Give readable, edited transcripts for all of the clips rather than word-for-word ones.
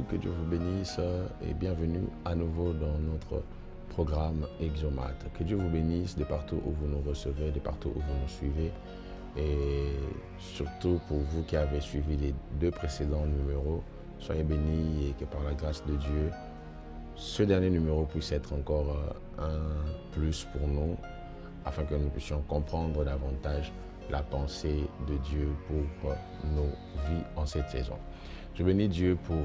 vous, que Dieu vous bénisse et bienvenue à nouveau dans notre programme Exomat. Que Dieu vous bénisse de partout où vous nous recevez, de partout où vous nous suivez et surtout pour vous qui avez suivi les 2 précédents numéros, soyez bénis et que par la grâce de Dieu, ce dernier numéro puisse être encore un plus pour nous afin que nous puissions comprendre davantage la pensée de Dieu pour nos vies en cette saison. Je bénis Dieu pour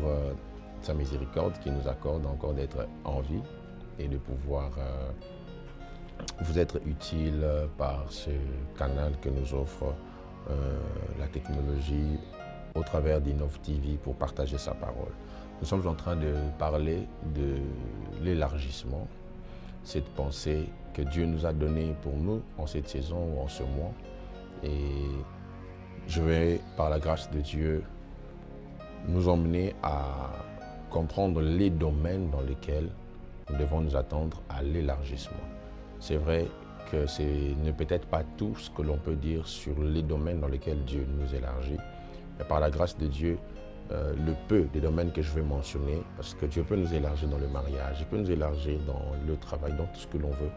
sa miséricorde qui nous accorde encore d'être en vie et de pouvoir vous être utile par ce canal que nous offre la technologie au travers d'Innov TV pour partager sa parole. Nous sommes en train de parler de l'élargissement, cette pensée que Dieu nous a donnée pour nous en cette saison ou en ce mois. Et je vais, par la grâce de Dieu, nous emmener à comprendre les domaines dans lesquels nous devons nous attendre à l'élargissement. C'est vrai que ce n'est peut-être pas tout ce que l'on peut dire sur les domaines dans lesquels Dieu nous élargit, mais par la grâce de Dieu, le peu des domaines que je vais mentionner, parce que Dieu peut nous élargir dans le mariage, il peut nous élargir dans le travail, dans tout ce que l'on veut.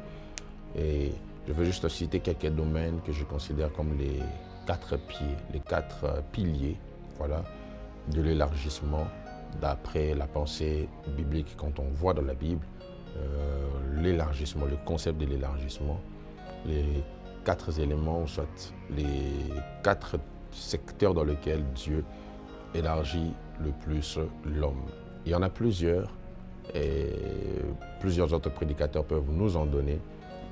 Et je veux juste citer quelques domaines que je considère comme les 4 pieds, les 4 piliers, voilà, de l'élargissement d'après la pensée biblique. Quand on voit dans la Bible l'élargissement, le concept de l'élargissement, les 4 éléments, ou soit les 4 secteurs dans lesquels Dieu élargit le plus l'homme. Il y en a plusieurs et plusieurs autres prédicateurs peuvent nous en donner,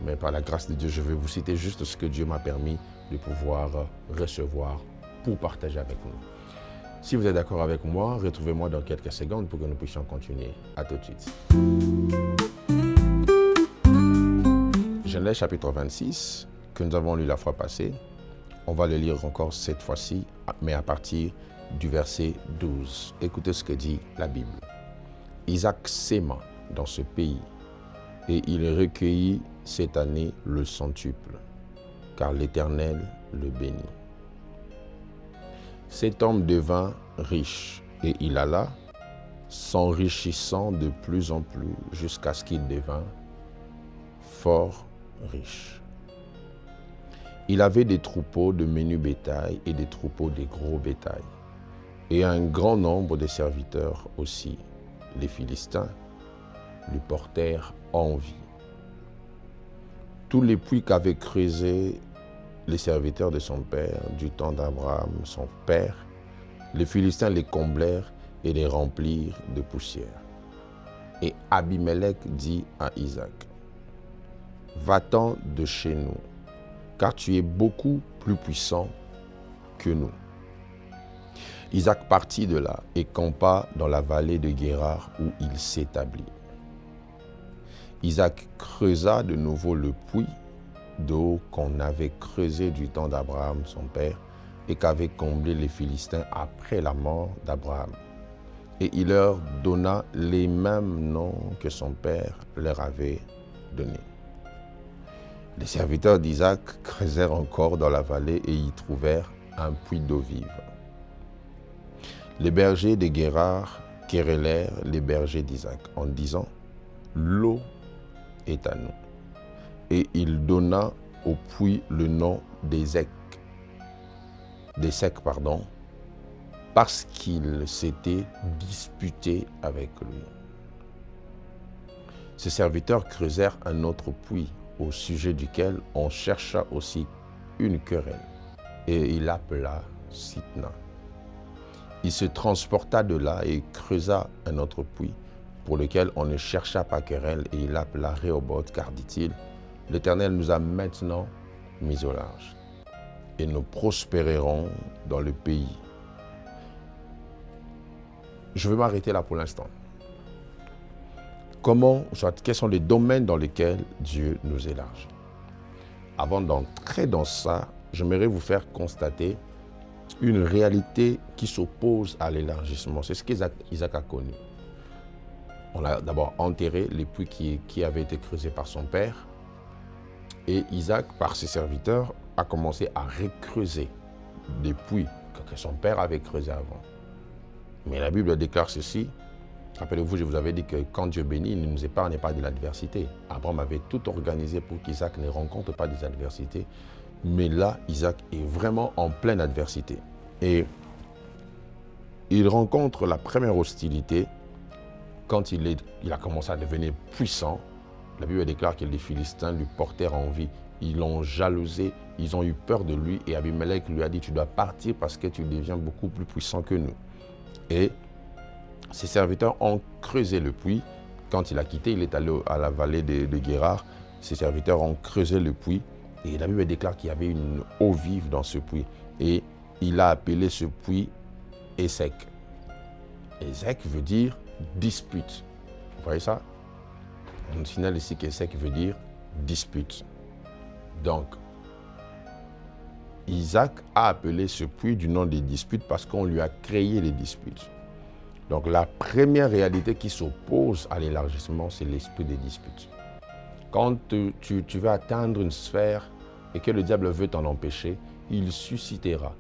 mais par la grâce de Dieu, je vais vous citer juste ce que Dieu m'a permis de pouvoir recevoir pour partager avec nous. Si vous êtes d'accord avec moi, retrouvez-moi dans quelques secondes pour que nous puissions continuer. À tout de suite. Genèse chapitre 26, que nous avons lu la fois passée. On va le lire encore cette fois-ci, mais à partir du verset 12. Écoutez ce que dit la Bible. Isaac sema dans ce pays et il recueillit cette année le centuple, car l'Éternel le bénit. Cet homme devint riche et il alla, s'enrichissant de plus en plus jusqu'à ce qu'il devint fort riche. Il avait des troupeaux de menu bétail et des troupeaux de gros bétail, et un grand nombre de serviteurs aussi. Les Philistins lui portèrent envie. Tous les puits qu'avaient creusés les serviteurs de son père, du temps d'Abraham, son père, les Philistins les comblèrent et les remplirent de poussière. Et Abimelech dit à Isaac, « Va-t'en de chez nous, car tu es beaucoup plus puissant que nous. » Isaac partit de là et campa dans la vallée de Guérar où il s'établit. Isaac creusa de nouveau le puits d'eau qu'on avait creusé du temps d'Abraham, son père, et qu'avaient comblé les Philistins après la mort d'Abraham. Et il leur donna les mêmes noms que son père leur avait donnés. Les serviteurs d'Isaac creusèrent encore dans la vallée et y trouvèrent un puits d'eau vive. Les bergers de Guérar querellèrent les bergers d'Isaac en disant « L'eau est à nous. » Et il donna au puits le nom d'Ések, parce qu'il s'était disputé avec lui. Ses serviteurs creusèrent un autre puits au sujet duquel on chercha aussi une querelle, et il l'appela Sitna. Il se transporta de là et creusa un autre puits pour lequel on ne chercha pas querelle, et il l'appela Rehoboth, car dit-il, « L'Éternel nous a maintenant mis au large, et nous prospérerons dans le pays. » Je vais m'arrêter là pour l'instant. Quels sont les domaines dans lesquels Dieu nous élargit? Avant d'entrer dans ça, j'aimerais vous faire constater une réalité qui s'oppose à l'élargissement. C'est ce qu'Isaac a connu. On a d'abord enterré les puits qui avaient été creusés par son père. Et Isaac, par ses serviteurs, a commencé à recreuser des puits que son père avait creusés avant. Mais la Bible déclare ceci, Rappelez-vous, je vous avais dit que quand Dieu bénit, il ne nous épargne pas de l'adversité. Abraham avait tout organisé pour qu'Isaac ne rencontre pas des adversités. Mais là, Isaac est vraiment en pleine adversité. Et il rencontre la première hostilité quand il a commencé à devenir puissant. La Bible déclare que les Philistins lui portèrent envie. Ils l'ont jalousé, ils ont eu peur de lui. Et Abimelech lui a dit, tu dois partir parce que tu deviens beaucoup plus puissant que nous. Et ses serviteurs ont creusé le puits. Quand il a quitté, il est allé à la vallée de Guérar. Ses serviteurs ont creusé le puits. Et la Bible déclare qu'il y avait une eau vive dans ce puits. Et il a appelé ce puits Ések. Ések veut dire dispute. Vous voyez ça? On signale ici qu'Ések veut dire dispute. Donc, Isaac a appelé ce puits du nom des disputes parce qu'on lui a créé les disputes. Donc, la première réalité qui s'oppose à l'élargissement, c'est l'esprit des disputes. Quand tu veux atteindre une sphère et que le diable veut t'en empêcher, il suscitera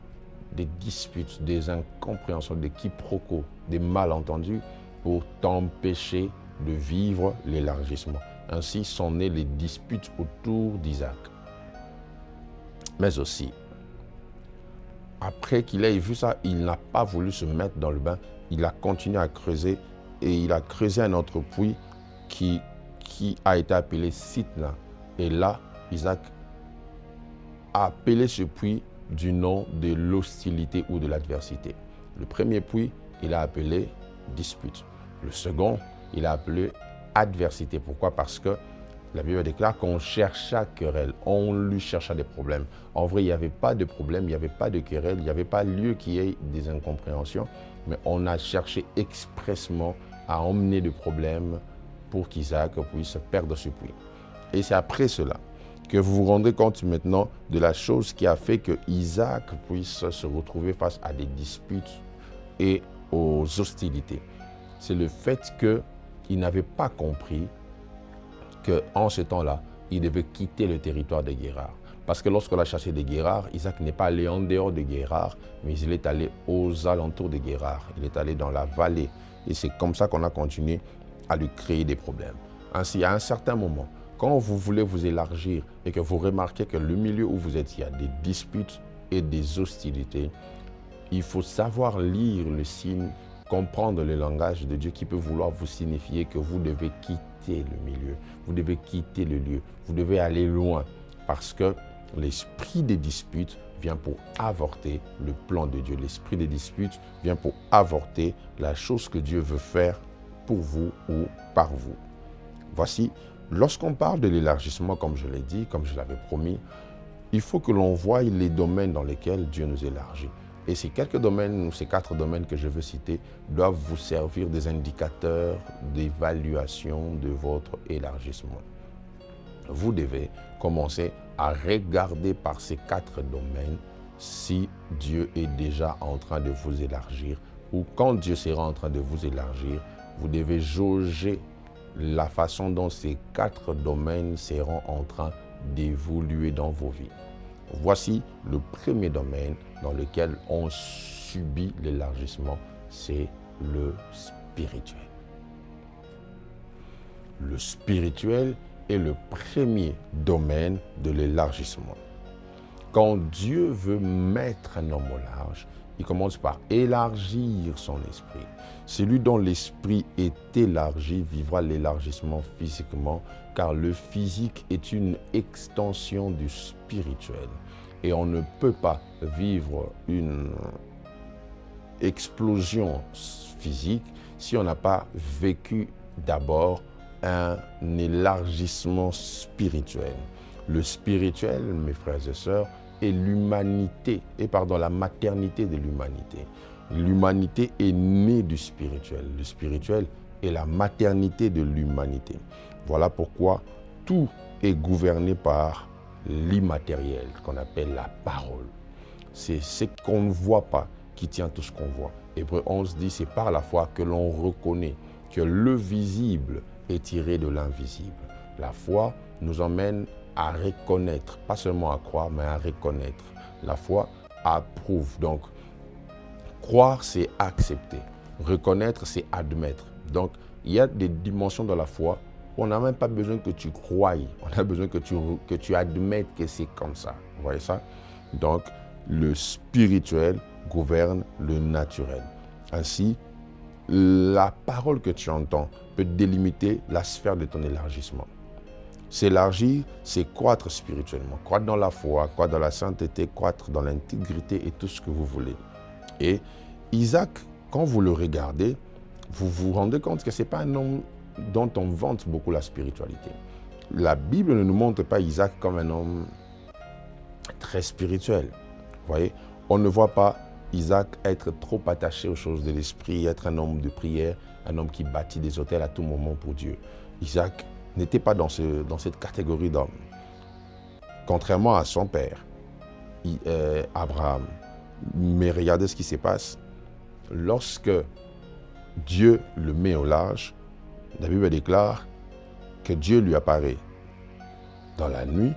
des disputes, des incompréhensions, des quiproquos, des malentendus pour t'empêcher de vivre l'élargissement. Ainsi sont nées les disputes autour d'Isaac. Mais aussi, après qu'il ait vu ça, il n'a pas voulu se mettre dans le bain. Il a continué à creuser et il a creusé un autre puits qui a été appelé Sitna. Et là, Isaac a appelé ce puits du nom de l'hostilité ou de l'adversité. Le premier puits, il a appelé dispute. Le second, il a appelé adversité. Pourquoi? Parce que la Bible déclare qu'on chercha querelle, on lui chercha des problèmes. En vrai, il n'y avait pas de problème, il n'y avait pas de querelle, il n'y avait pas lieu qu'il y ait des incompréhensions, mais on a cherché expressement à emmener des problèmes pour qu'Isaac puisse perdre ce puits. Et c'est après cela que vous vous rendrez compte maintenant de la chose qui a fait que Isaac puisse se retrouver face à des disputes et aux hostilités. C'est le fait qu'il n'avait pas compris qu'en ce temps-là, il devait quitter le territoire de Guérar. Parce que lorsqu'on a chassé des Guérars, Isaac n'est pas allé en dehors de Guérar, mais il est allé aux alentours de Guérar. Il est allé dans la vallée. Et c'est comme ça qu'on a continué à lui créer des problèmes. Ainsi, à un certain moment, quand vous voulez vous élargir et que vous remarquez que le milieu où vous êtes, il y a des disputes et des hostilités, il faut savoir lire le signe, comprendre le langage de Dieu qui peut vouloir vous signifier que vous devez quitter le milieu, vous devez quitter le lieu, vous devez aller loin parce que l'esprit des disputes vient pour avorter le plan de Dieu. L'esprit des disputes vient pour avorter la chose que Dieu veut faire pour vous ou par vous. Voici, lorsqu'on parle de l'élargissement, comme je l'ai dit, comme je l'avais promis, il faut que l'on voie les domaines dans lesquels Dieu nous élargit. Et ces quelques domaines, ou ces 4 domaines que je veux citer, doivent vous servir des indicateurs d'évaluation de votre élargissement. Vous devez commencer à regarder par ces 4 domaines si Dieu est déjà en train de vous élargir ou quand Dieu sera en train de vous élargir, vous devez jauger la façon dont ces 4 domaines seront en train d'évoluer dans vos vies. Voici le premier domaine dans lequel on subit l'élargissement, c'est le spirituel. Le spirituel est le premier domaine de l'élargissement. Quand Dieu veut mettre un homme au large, il commence par élargir son esprit. Celui dont l'esprit est élargi vivra l'élargissement physiquement, car le physique est une extension du spirituel. Et on ne peut pas vivre une explosion physique si on n'a pas vécu d'abord un élargissement spirituel. Le spirituel, mes frères et sœurs, est la maternité de l'humanité. L'humanité est née du spirituel. Le spirituel est la maternité de l'humanité. Voilà pourquoi tout est gouverné par l'immatériel qu'on appelle la parole. C'est ce qu'on ne voit pas qui tient tout ce qu'on voit. Hébreux 11 dit, c'est par la foi que l'on reconnaît que le visible est tiré de l'invisible. La foi nous emmène à reconnaître, pas seulement à croire, mais à reconnaître. La foi approuve. Donc, croire, c'est accepter. Reconnaître, c'est admettre. Donc, il y a des dimensions de la foi où on n'a même pas besoin que tu croyes. On a besoin que tu admettes que c'est comme ça. Vous voyez ça? Donc, le spirituel gouverne le naturel. Ainsi, la parole que tu entends peut délimiter la sphère de ton élargissement. S'élargir, c'est croître spirituellement, croître dans la foi, croître dans la sainteté, croître dans l'intégrité et tout ce que vous voulez. Et Isaac, quand vous le regardez, vous vous rendez compte que ce n'est pas un homme dont on vante beaucoup la spiritualité. La Bible ne nous montre pas Isaac comme un homme très spirituel. Vous voyez, on ne voit pas Isaac être trop attaché aux choses de l'esprit, être un homme de prière, un homme qui bâtit des autels à tout moment pour Dieu. Isaac n'était pas dans cette catégorie d'hommes. Contrairement à son père, Abraham. Mais regardez ce qui se passe. Lorsque Dieu le met au large, la Bible déclare que Dieu lui apparaît dans la nuit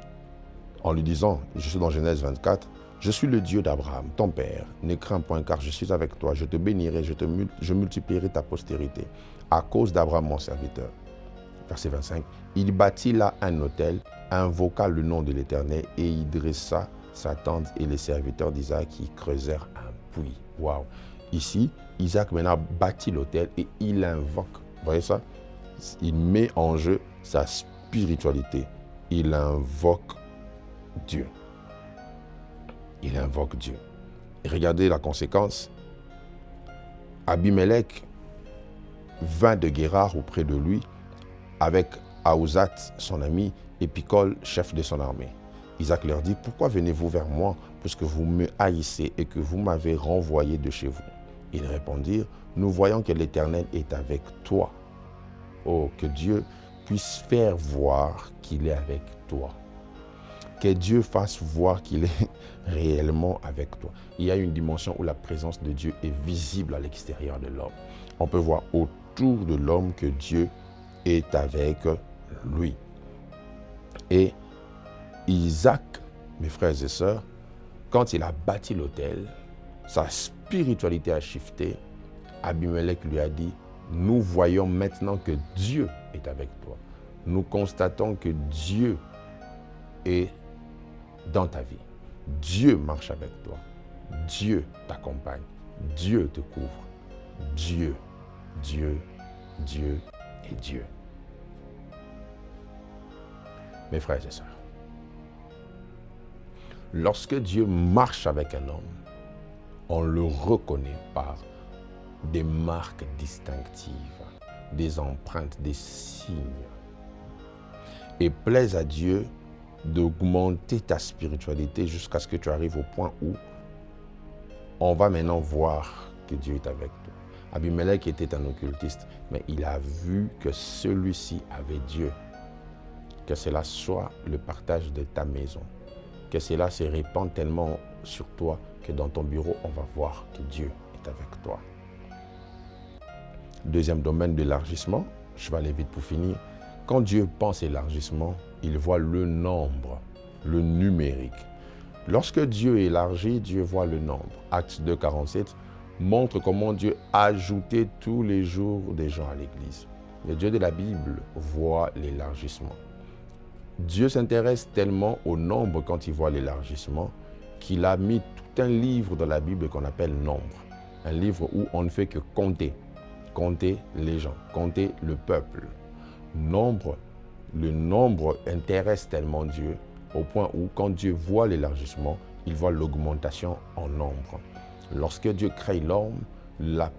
en lui disant, je suis dans Genèse 24, « Je suis le Dieu d'Abraham, ton père. Ne crains point, car je suis avec toi. Je te bénirai, je multiplierai ta postérité à cause d'Abraham, mon serviteur. » Verset 25, « Il bâtit là un autel, invoqua le nom de l'Éternel et y dressa sa tente et les serviteurs d'Isaac qui creusèrent un puits. » Waouh! Ici, Isaac maintenant bâtit l'autel et il invoque. Vous voyez ça? Il met en jeu sa spiritualité. Il invoque Dieu. Il invoque Dieu. Et regardez la conséquence. Abimelech vint de Guérar auprès de lui avec Ahuzat, son ami, et Picol, chef de son armée. Isaac leur dit, « Pourquoi venez-vous vers moi, puisque vous me haïssez et que vous m'avez renvoyé de chez vous ?» Ils répondirent, « Nous voyons que l'Éternel est avec toi. Oh, que Dieu puisse faire voir qu'il est avec toi. Que Dieu fasse voir qu'il est réellement avec toi. » Il y a une dimension où la présence de Dieu est visible à l'extérieur de l'homme. On peut voir autour de l'homme que Dieu est avec lui. Et Isaac, mes frères et sœurs, quand il a bâti l'autel, sa spiritualité a shifté. Abimelech lui a dit, « Nous voyons maintenant que Dieu est avec toi. Nous constatons que Dieu est dans ta vie. Dieu marche avec toi. Dieu t'accompagne. Dieu te couvre. Dieu, Dieu, Dieu et Dieu. » Mes frères et sœurs, lorsque Dieu marche avec un homme, on le reconnaît par des marques distinctives, des empreintes, des signes. Et plaise à Dieu d'augmenter ta spiritualité jusqu'à ce que tu arrives au point où on va maintenant voir que Dieu est avec toi. Abimelech était un occultiste, mais il a vu que celui-ci avait Dieu. Que cela soit le partage de ta maison. Que cela se répande tellement sur toi que dans ton bureau, on va voir que Dieu est avec toi. Deuxième domaine d'élargissement, je vais aller vite pour finir. Quand Dieu pense élargissement, il voit le nombre, le numérique. Lorsque Dieu élargit, Dieu voit le nombre. Acte 2, 47 montre comment Dieu ajoutait tous les jours des gens à l'église. Le Dieu de la Bible voit l'élargissement. Dieu s'intéresse tellement au nombre quand il voit l'élargissement qu'il a mis tout un livre dans la Bible qu'on appelle Nombre. Un livre où on ne fait que compter. Compter les gens, compter le peuple. Le nombre intéresse tellement Dieu au point où quand Dieu voit l'élargissement, il voit l'augmentation en nombre. Lorsque Dieu crée l'homme, les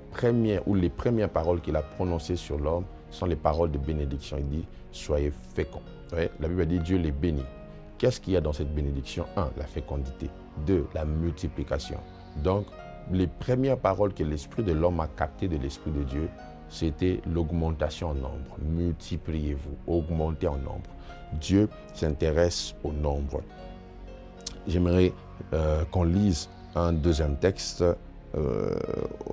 premières paroles qu'il a prononcées sur l'homme sont les paroles de bénédiction. Il dit, soyez féconds. La Bible dit, Dieu les bénit. Qu'est-ce qu'il y a dans cette bénédiction? 1, la fécondité. 2, la multiplication. Donc, les premières paroles que l'esprit de l'homme a captées de l'esprit de Dieu, c'était l'augmentation en nombre. Multipliez-vous, augmentez en nombre. Dieu s'intéresse au nombre. J'aimerais qu'on lise un deuxième texte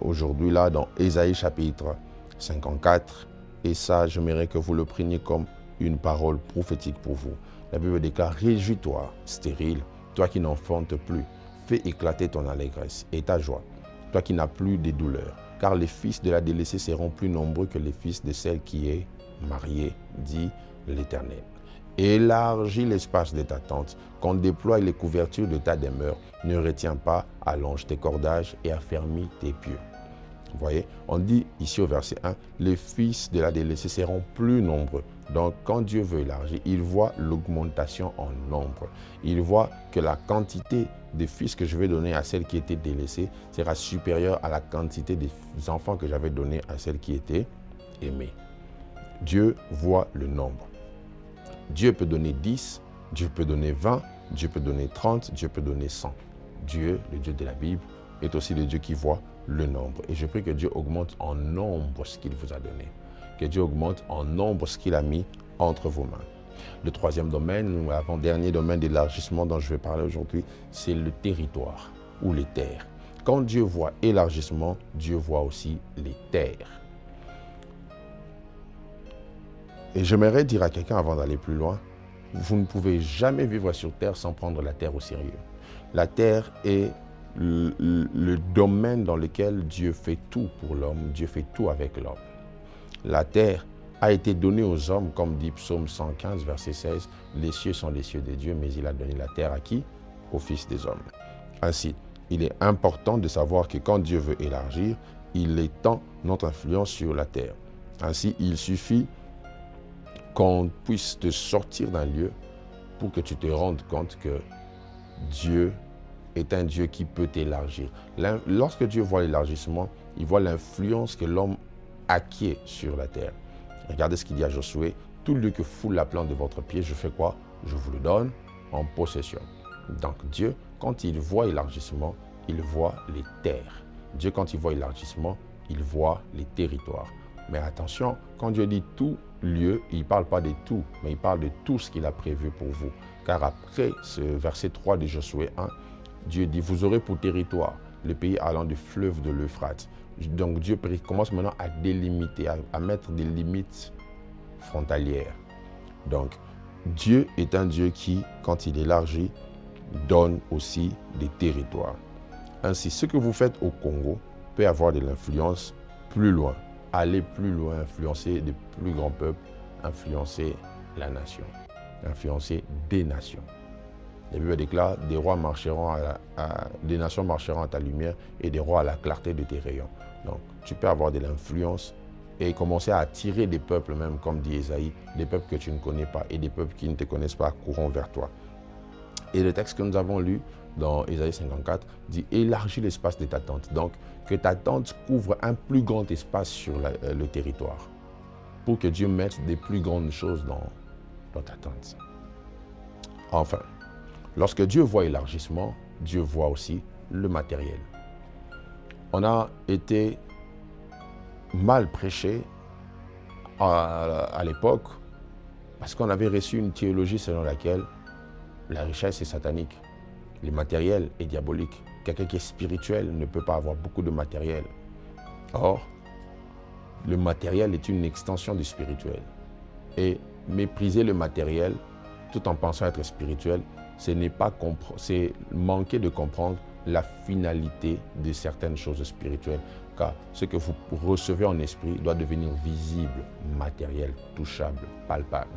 aujourd'hui là dans Ésaïe chapitre 54. Et ça, j'aimerais que vous le preniez comme une parole prophétique pour vous. La Bible déclare, réjouis-toi, stérile, toi qui n'enfantes plus, fais éclater ton allégresse et ta joie, toi qui n'as plus de douleur. car les fils de la délaissée seront plus nombreux que les fils de celle qui est mariée, dit l'Éternel. Élargis l'espace de ta tente, qu'on déploie les couvertures de ta demeure, ne retiens pas, allonge tes cordages et affermis tes pieux. Vous voyez, on dit ici au verset 1, les fils de la délaissée seront plus nombreux. Donc, quand Dieu veut élargir, il voit l'augmentation en nombre. Il voit que la quantité de fils que je vais donner à celle qui était délaissée sera supérieure à la quantité des enfants que j'avais donné à celle qui était aimée. Dieu voit le nombre. Dieu peut donner 10, Dieu peut donner 20, Dieu peut donner 30, Dieu peut donner 100. Dieu, le Dieu de la Bible, est aussi le Dieu qui voit le nombre. Et je prie que Dieu augmente en nombre ce qu'il vous a donné. Que Dieu augmente en nombre ce qu'il a mis entre vos mains. Le troisième domaine, ou avant-dernier domaine d'élargissement dont je vais parler aujourd'hui, c'est le territoire ou les terres. Quand Dieu voit élargissement, Dieu voit aussi les terres. Et j'aimerais dire à quelqu'un avant d'aller plus loin, vous ne pouvez jamais vivre sur terre sans prendre la terre au sérieux. La terre est le domaine dans lequel Dieu fait tout pour l'homme, Dieu fait tout avec l'homme. La terre a été donnée aux hommes, comme dit Psaume 115, verset 16, « Les cieux sont les cieux de Dieu, mais il a donné la terre à qui? Aux fils des hommes. » Ainsi, il est important de savoir que quand Dieu veut élargir, il étend notre influence sur la terre. Ainsi, il suffit qu'on puisse te sortir d'un lieu pour que tu te rendes compte que Dieu est un Dieu qui peut t'élargir. Lorsque Dieu voit l'élargissement, il voit l'influence que l'homme acquiert sur la terre. Regardez ce qu'il dit à Josué, « Tout lieu que foule la plante de votre pied, je fais quoi? Je vous le donne en possession. » Donc Dieu, quand il voit élargissement, il voit les terres. Dieu, quand il voit élargissement, il voit les territoires. Mais attention, quand Dieu dit tout lieu, il ne parle pas de tout, mais il parle de tout ce qu'il a prévu pour vous. Car après ce verset 3 de Josué 1, Dieu dit, vous aurez pour territoire le pays allant du fleuve de l'Euphrate. Donc Dieu commence maintenant à délimiter, à mettre des limites frontalières. Donc Dieu est un Dieu qui, quand il élargit, donne aussi des territoires. Ainsi, ce que vous faites au Congo peut avoir de l'influence plus loin. Aller plus loin, influencer de plus grands peuples, influencer la nation, influencer des nations. La Bible déclare, des rois marcheront des nations marcheront à ta lumière et des rois à la clarté de tes rayons. Donc, tu peux avoir de l'influence et commencer à attirer des peuples, même comme dit Ésaïe, des peuples que tu ne connais pas et des peuples qui ne te connaissent pas courront vers toi. Et le texte que nous avons lu dans Ésaïe 54 dit « Élargis l'espace de ta tente ». Donc, que ta tente couvre un plus grand espace sur le territoire pour que Dieu mette des plus grandes choses dans ta tente. Enfin, lorsque Dieu voit élargissement, Dieu voit aussi le matériel. On a été mal prêché à l'époque parce qu'on avait reçu une théologie selon laquelle la richesse est satanique, le matériel est diabolique. Quelqu'un qui est spirituel ne peut pas avoir beaucoup de matériel. Or, le matériel est une extension du spirituel. Et mépriser le matériel tout en pensant être spirituel, c'est manquer de comprendre la finalité de certaines choses spirituelles. Car ce que vous recevez en esprit doit devenir visible, matériel, touchable, palpable.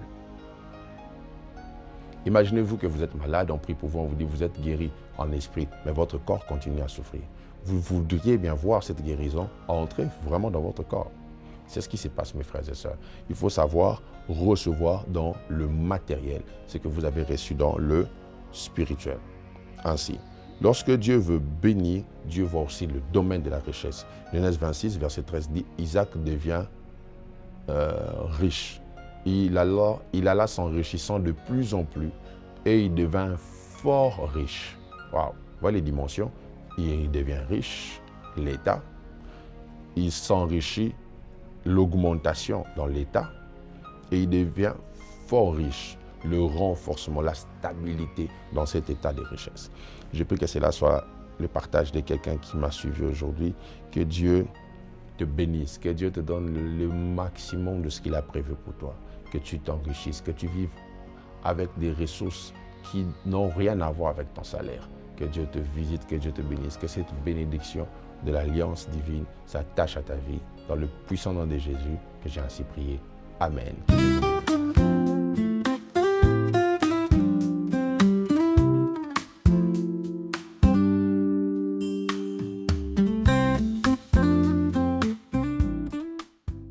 Imaginez-vous que vous êtes malade, on prie pour vous, on vous dit vous êtes guéri en esprit, mais votre corps continue à souffrir. Vous voudriez bien voir cette guérison entrer vraiment dans votre corps. C'est ce qui se passe, mes frères et sœurs. Il faut savoir recevoir dans le matériel ce que vous avez reçu dans le spirituel. Ainsi, lorsque Dieu veut bénir, Dieu voit aussi le domaine de la richesse. Genèse 26, verset 13 dit « Isaac devient riche. Il alla s'enrichissant de plus en plus et il devint fort riche. » Waouh, voilà les dimensions. Il devient riche, l'État. Il s'enrichit, l'augmentation dans l'État. Et il devient fort riche, le renforcement, la stabilité dans cet état de richesse. Je prie que cela soit le partage de quelqu'un qui m'a suivi aujourd'hui. Que Dieu te bénisse, que Dieu te donne le maximum de ce qu'il a prévu pour toi. Que tu t'enrichisses, que tu vives avec des ressources qui n'ont rien à voir avec ton salaire. Que Dieu te visite, que Dieu te bénisse, que cette bénédiction de l'alliance divine s'attache à ta vie. Dans le puissant nom de Jésus, que j'ai ainsi prié. Amen.